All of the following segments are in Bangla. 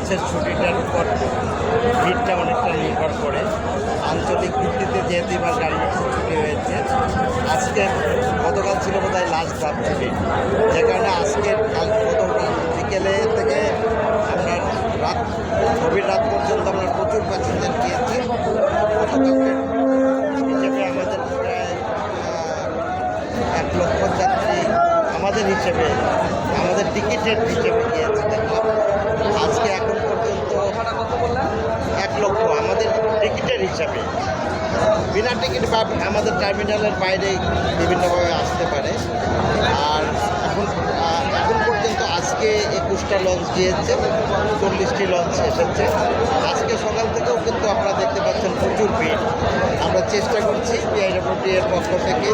মাসের ছুটিটার উপর ভিড়টা অনেকটা নির্ভর করে। আঞ্চলিক ভিত্তিতে যেহেতু এবার গাড়ি ছুটি হয়েছে, আজকে গতকাল ছিল বোধহয় লাস্ট ধাপ ছুটি, যে কারণে আজকে গত বিকেলে থেকে আপনার রাত গভীর রাত পর্যন্ত আমরা প্রচুর প্যাসেঞ্জার গিয়েছে। হিসেবে আমাদের প্রায় 1 লক্ষ যাত্রী আমাদের হিসেবে, আমাদের টিকিটের হিসেবে গিয়েছে দেখলাম। আজকে এখন পর্যন্ত 1 লক্ষ আমাদের টিকিটের হিসাবে, বিনা টিকিট বা আমাদের টার্মিনালের বাইরে বিভিন্নভাবে আসতে পারে। আর এখন পর্যন্ত আজকে 21টা লঞ্চ গিয়েছে, 40টি লঞ্চ এসেছে। আজকে সকাল থেকেও কিন্তু আপনারা দেখতে পাচ্ছেন প্রচুর ভিড়। আমরা চেষ্টা করছি বিআইডব্লিউটি এর পক্ষ থেকে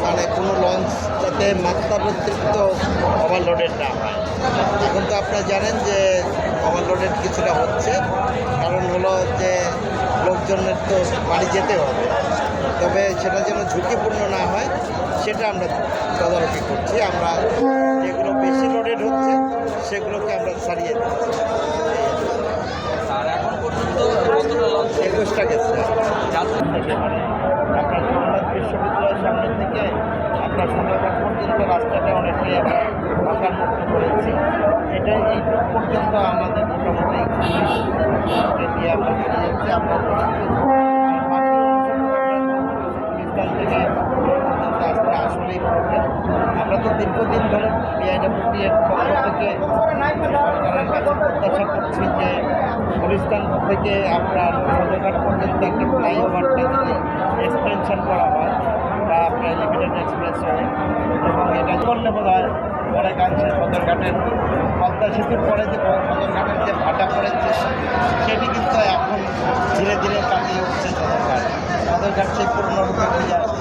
মানে কোনো লঞ্চ যাতে মাত্রাতিরিক্ত ওভারলোডেড না হয়। এখন তো আপনারা জানেন যে ওভারলোডেড কিছুটা হচ্ছে, কারণ হলো যে লোকজনের তো বাড়ি যেতে হবে, তবে সেটা যেন ঝুঁকিপূর্ণ না হয় সেটা আমরা তদারকি করছি। আমরা যেগুলো বেশি লোডেড হচ্ছে সেগুলোকে আমরা ছাড়িয়ে দিচ্ছি। আর এখন পর্যন্ত 21টা গেছে মানে আপনার জগন্নাথ বিশ্ববিদ্যালয়ের সামনে থেকে আপনার সুন্দরবন পর্যন্ত রাস্তাটা অনেকটাই আমরা ফাঁকামুক্ত করেছি। এটা এইটুকু পর্যন্ত আমাদের মোটামুটি দিয়ে আমরা চলে যাচ্ছি। আমরা থেকে আসতে আসলেই প্রবলেম। আমরা তো দীর্ঘদিন ধরে বিআইডব্লিউটি এর পক্ষ থেকে সরকারের কাছে প্রত্যাশা করছি যে গুলিস্তান থেকে আপনার সদরঘাট পর্যন্ত একটা ফ্লাইওভারটা যদি এক্সটেনশন করা হয় বা আপনার এলিভেটেড এক্সপ্রেস হয়, এবং এটা করলে বোধ হয় অনেকাংশে সদরঘাটের পদ্মা সেতুর পরে যে সদরঘাটের যে ভাটা পড়েছে সেটি কিন্তু এখন ধীরে ধীরে কাটিয়ে উঠছে সদরঘাট। সদরঘাট সেই পূর্ণরূপে ফিরে আসছে।